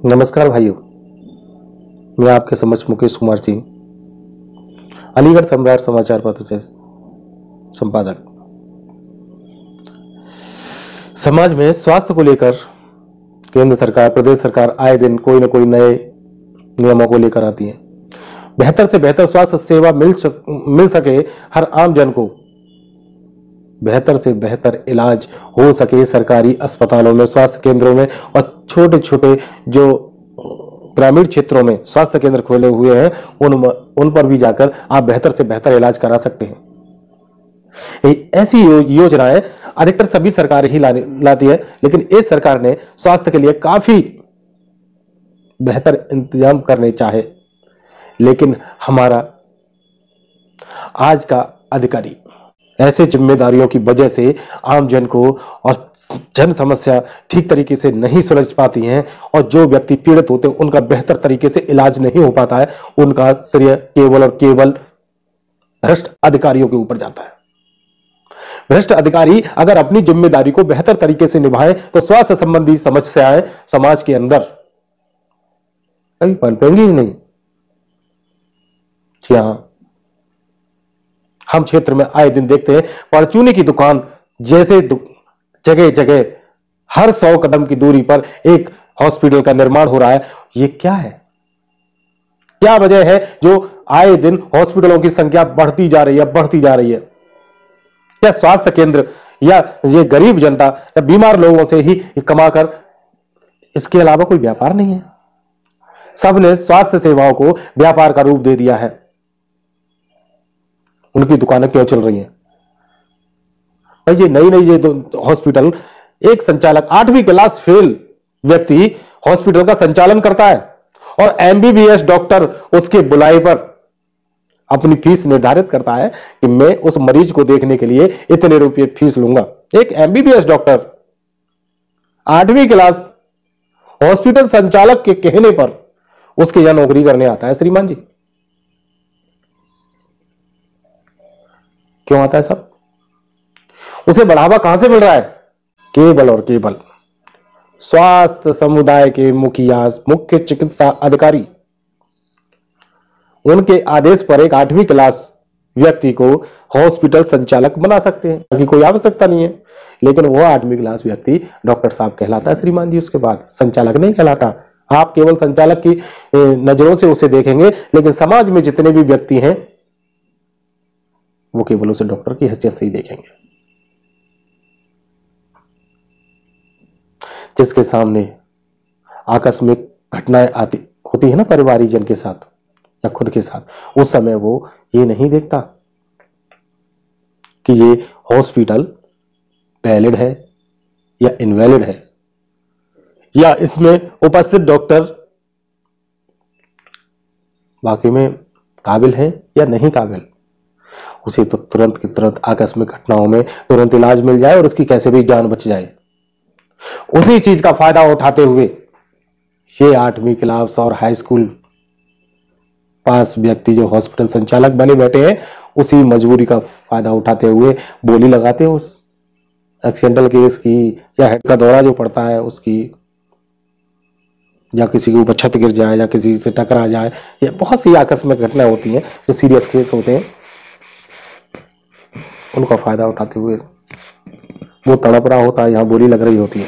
नमस्कार भाइयों, मैं आपके समक्ष मुकेश कुमार सिंह, अलीगढ़ सम्राट समाचार पत्र से संपादक। समाज में स्वास्थ्य को लेकर केंद्र सरकार, प्रदेश सरकार आए दिन कोई न कोई नए नियमों को लेकर आती है। बेहतर से बेहतर स्वास्थ्य सेवा मिल सके, हर आम जन को बेहतर से बेहतर इलाज हो सके सरकारी अस्पतालों में, स्वास्थ्य केंद्रों में और छोटे छोटे जो ग्रामीण क्षेत्रों में स्वास्थ्य केंद्र खोले हुए हैं उन पर भी जाकर आप बेहतर से बेहतर इलाज करा सकते हैं। ऐसी योजनाएं अधिकतर सभी सरकार ही लाती है, लेकिन इस सरकार ने स्वास्थ्य के लिए काफी बेहतर इंतजाम करने चाहे, लेकिन हमारा आज का अधिकारी ऐसे जिम्मेदारियों की वजह से आम जन को और जन समस्या ठीक तरीके से नहीं सुलझ पाती हैं और जो व्यक्ति पीड़ित होते हैं उनका बेहतर तरीके से इलाज नहीं हो पाता है। उनका श्रेय केवल और केवल भ्रष्ट अधिकारियों के ऊपर जाता है। भ्रष्ट अधिकारी अगर अपनी जिम्मेदारी को बेहतर तरीके से निभाएं तो स्वास्थ्य संबंधी समस्याएं समाज के अंदर कभी पनपेंगी ही नहीं। जी हां, हम क्षेत्र में आए दिन देखते हैं परचूनी की दुकान जैसे जगह जगह हर 100 कदम की दूरी पर एक हॉस्पिटल का निर्माण हो रहा है। ये क्या है? क्या वजह है जो आए दिन हॉस्पिटलों की संख्या बढ़ती जा रही है? क्या स्वास्थ्य केंद्र या ये गरीब जनता या बीमार लोगों से ही कमाकर, इसके अलावा कोई व्यापार नहीं है? सबने स्वास्थ्य सेवाओं को व्यापार का रूप दे दिया है। उनकी दुकानें क्यों चल रही हैं? भाई ये नई हॉस्पिटल, एक संचालक 8वीं क्लास फेल व्यक्ति हॉस्पिटल का संचालन करता है और एमबीबीएस डॉक्टर उसके बुलाए पर अपनी फीस निर्धारित करता है कि मैं उस मरीज को देखने के लिए इतने रुपये फीस लूंगा। एक एमबीबीएस डॉक्टर 8वीं क्लास हॉस्पिटल संचालक के कहने पर उसके यहां नौकरी करने आता है। श्रीमान जी, क्यों आता है सब? उसे बढ़ावा कहां से मिल रहा है? केवल और केवल स्वास्थ्य समुदाय के मुखिया, मुख्य चिकित्सा अधिकारी, उनके आदेश पर एक 8वीं क्लास व्यक्ति को हॉस्पिटल संचालक बना सकते हैं, ताकि कोई आवश्यकता नहीं है। लेकिन वो 8वीं क्लास व्यक्ति डॉक्टर साहब कहलाता है श्रीमान जी, उसके बाद संचालक नहीं कहलाता। आप केवल संचालक की नजरों से उसे देखेंगे, लेकिन समाज में जितने भी व्यक्ति हैं वो केवल उसे डॉक्टर की हैसियत से ही देखेंगे। जिसके सामने आकस्मिक घटनाएं होती है ना परिवारजन के साथ या खुद के साथ, उस समय वो ये नहीं देखता कि ये हॉस्पिटल वैलिड है या इनवैलिड है, या इसमें उपस्थित डॉक्टर वाकई में काबिल है या नहीं काबिल। उसे तो तुरंत की तुरंत आकस्मिक घटनाओं में तुरंत इलाज मिल जाए और उसकी कैसे भी जान बच जाए। उसी चीज का फायदा उठाते हुए ये 8वीं क्लास और हाई स्कूल पास व्यक्ति जो हॉस्पिटल संचालक बने बैठे हैं, उसी मजबूरी का फायदा उठाते हुए बोली लगाते हैं उस एक्सीडेंटल केस की, या हेड का दौरा जो पड़ता है उसकी, या किसी के ऊपर छत गिर जाए या किसी से टकरा जाए, या बहुत सी आकस्मिक घटनाएं होती हैं जो सीरियस केस होते हैं। उनका फायदा उठाते हुए वो तड़प रहा होता है, यहाँ बोली लग रही होती है,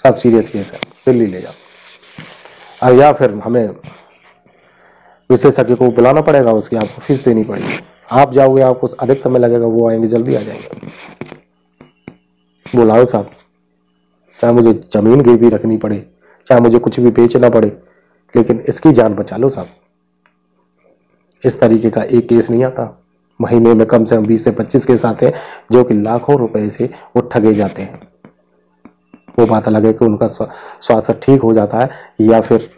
सब सीरियस केस है, दिल्ली ले जाओ। और या फिर हमें विशेषज्ञ को बुलाना पड़ेगा, उसकी आपको फीस देनी पड़ेगी। आप जाओगे, आपको अधिक समय लगेगा, वो आएंगे जल्दी आ जाएंगे। बुलाओ साहब, चाहे मुझे जमीन गिरवी रखनी पड़े, चाहे मुझे कुछ भी बेचना पड़े, लेकिन इसकी जान बचा लो साहब। इस तरीके का एक केस नहीं आता। महीने में कम से कम 20 से 25 केस आते हैं जो कि लाखों रुपए से वो ठगे जाते हैं। वो पता लगे कि उनका स्वास्थ्य ठीक हो जाता है या फिर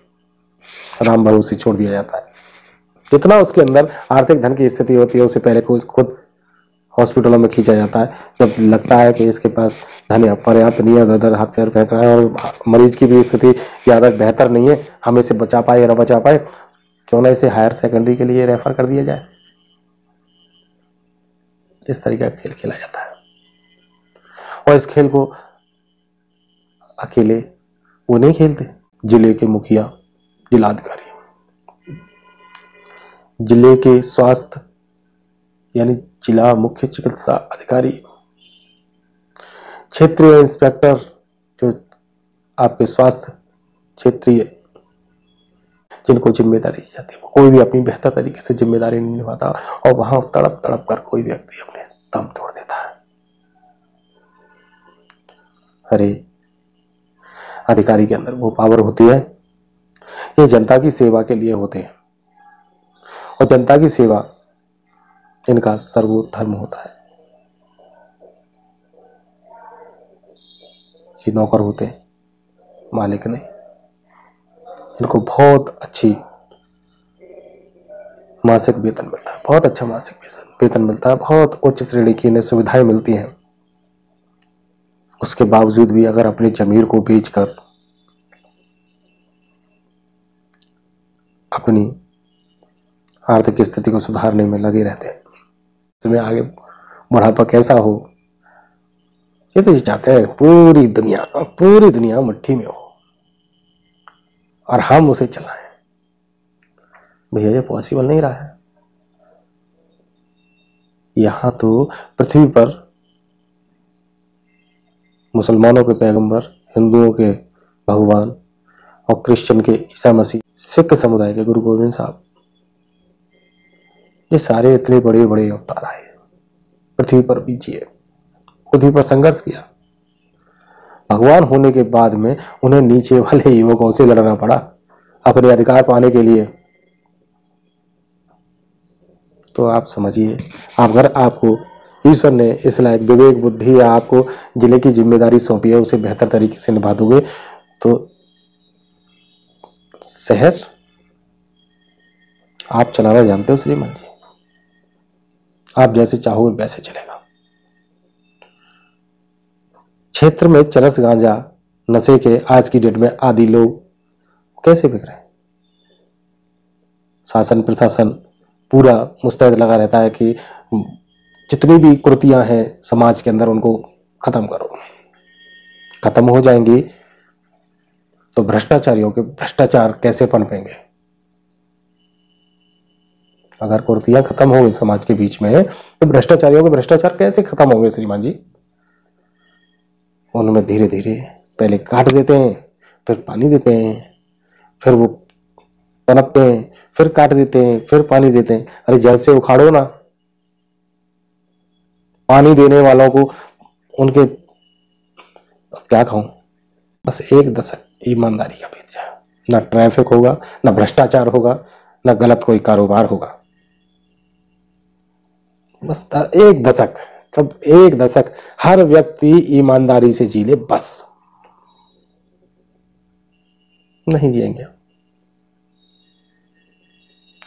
राम भरोसे छोड़ दिया जाता है। जितना उसके अंदर आर्थिक धन की स्थिति होती है, उसे पहले खुद हॉस्पिटलों में खींचा जाता है। जब लगता है कि इसके पास धन पर्याप्त नहीं है, उधर हाथ पैर फेंक रहा है और मरीज की भी स्थिति ज्यादा बेहतर नहीं है, हम इसे बचा पाए या न बचा पाए, क्यों ना इसे हायर सेकेंडरी के लिए रेफर कर दिया जाए। इस तरीके का खेल खेला जाता है और इस खेल को अकेले वो नहीं खेलते, जिले के मुखिया, जिलाधिकारी, जिले के स्वास्थ्य यानी जिला मुख्य चिकित्सा अधिकारी, क्षेत्रीय इंस्पेक्टर जो आपके स्वास्थ्य क्षेत्रीय जिनको जिम्मेदारी दी जाती है, कोई भी अपनी बेहतर तरीके से जिम्मेदारी नहीं निभाता और वहां तड़प तड़प कर कोई व्यक्ति अपने दम तोड़ देता है। अरे अधिकारी के अंदर वो पावर होती है, ये जनता की सेवा के लिए होते हैं और जनता की सेवा इनका सर्वोच्च धर्म होता है। ये नौकर होते हैं, मालिक नहीं। इनको बहुत अच्छी मासिक वेतन मिलता है, बहुत अच्छा मासिक वेतन मिलता है, बहुत उच्च श्रेणी की इन्हें सुविधाएं मिलती हैं। उसके बावजूद भी अगर अपनी जमीर को बेचकर अपनी आर्थिक स्थिति को सुधारने में लगे रहते हैं, तुम्हें आगे बुढ़ापा कैसा हो, ये तो चाहते हैं पूरी दुनिया मुट्ठी में हो और हम उसे चलाएं। भैया ये पॉसिबल नहीं रहा है। यहां तो पृथ्वी पर मुसलमानों के पैगंबर, हिंदुओं के भगवान और क्रिश्चियन के ईसा मसीह, सिख समुदाय के गुरु गोविंद साहब, ये सारे इतने बड़े बड़े अवतार आए, पृथ्वी पर भी जिए, पृथ्वी पर संघर्ष किया। भगवान होने के बाद में उन्हें नीचे वाले युवकों से लड़ना पड़ा अपने अधिकार पाने के लिए। तो आप समझिए, अगर आपको ईश्वर ने इस लायक विवेक बुद्धि या आपको जिले की जिम्मेदारी सौंपी है, उसे बेहतर तरीके से निभा दोगे तो शहर आप चलाना जानते हो श्रीमान जी, आप जैसे चाहोगे वैसे चलेगा। क्षेत्र में चरस गांजा नशे के आज की डेट में आदि लोग कैसे बिक रहे हैं? शासन प्रशासन पूरा मुस्तैद लगा रहता है कि जितनी भी कुरीतियां हैं समाज के अंदर उनको खत्म करो। खत्म हो जाएंगी तो भ्रष्टाचारियों के भ्रष्टाचार कैसे पनपेंगे? अगर कुरीतियां खत्म होंगी समाज के बीच में तो भ्रष्टाचारियों के भ्रष्टाचार कैसे खत्म होंगे श्रीमान जी? उनमें धीरे धीरे पहले काट देते हैं, फिर पानी देते हैं, फिर वो पनपते हैं, फिर काट देते हैं, फिर पानी देते हैं। अरे जड़ से उखाड़ो ना। पानी देने वालों को उनके क्या कहूं, बस एक दशक ईमानदारी का बीत जाए, ना ट्रैफिक होगा, ना भ्रष्टाचार होगा, ना गलत कोई कारोबार होगा। बस एक दशक, कब एक दशक हर व्यक्ति ईमानदारी से जी ले, बस। नहीं जिएंगे।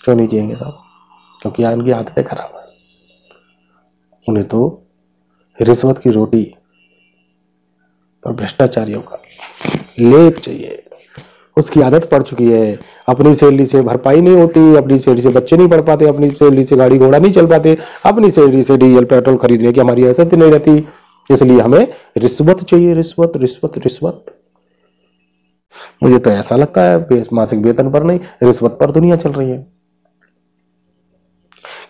क्यों नहीं जिएंगे साहब? क्योंकि यहाँ इनकी आदतें खराब है। उन्हें तो रिश्वत की रोटी और भ्रष्टाचारियों का लेप चाहिए, उसकी आदत पड़ चुकी है। अपनी सैलरी से भरपाई नहीं होती, अपनी सैलरी से बच्चे नहीं पढ़ पाते, अपनी सैलरी से गाड़ी घोड़ा नहीं चल पाते, अपनी सैलरी से डीजल पेट्रोल खरीदने की हमारी हैसियत नहीं रहती, इसलिए हमें रिश्वत चाहिए, रिश्वत रिश्वत रिश्वत। मुझे तो ऐसा लगता है मासिक वेतन पर नहीं, रिश्वत पर दुनिया चल रही है।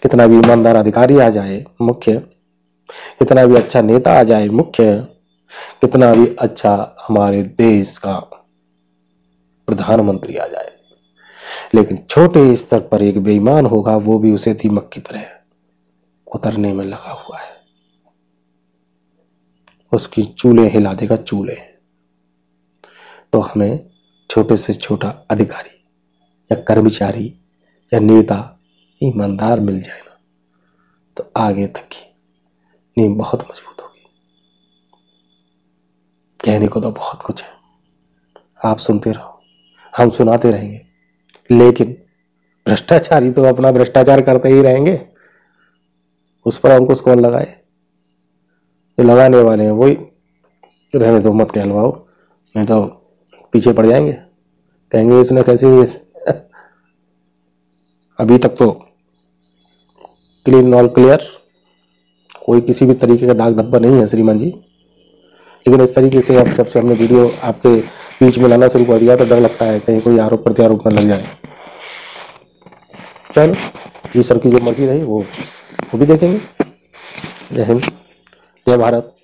कितना भी ईमानदार अधिकारी आ जाए मुख्य, कितना भी अच्छा नेता आ जाए मुख्य, कितना भी अच्छा हमारे देश का प्रधानमंत्री आ जाए, लेकिन छोटे स्तर पर एक बेईमान होगा, वो भी उसे दीमक की तरह उतरने में लगा हुआ है। उसकी चूल्हे हिला देगा, चूल्हे। तो हमें छोटे से छोटा अधिकारी या कर्मचारी या नेता ईमानदार मिल जाए ना, तो आगे तक की नींव बहुत मजबूत होगी। कहने को तो बहुत कुछ है, आप सुनते रहो, हम सुनाते रहेंगे, लेकिन भ्रष्टाचारी तो अपना भ्रष्टाचार करते ही रहेंगे। उस पर अंकुश कौन लगाए? जो लगाने वाले हैं वही रहने दो, मत कहलवाओ, नहीं तो पीछे पड़ जाएंगे, कहेंगे इसने कैसे। अभी तक तो क्लीन ऑल क्लियर, कोई किसी भी तरीके का दाग धब्बा नहीं है श्रीमान जी। लेकिन इस तरीके से अब जब से हमने वीडियो आपके बीच में लाना शुरू कर दिया तो डर लगता है कहीं कोई आरोप प्रत्यारोप न लग जाए। चलो ईश्वर की जो मर्जी रही वो भी देखेंगे। जय हिंद, जय भारत।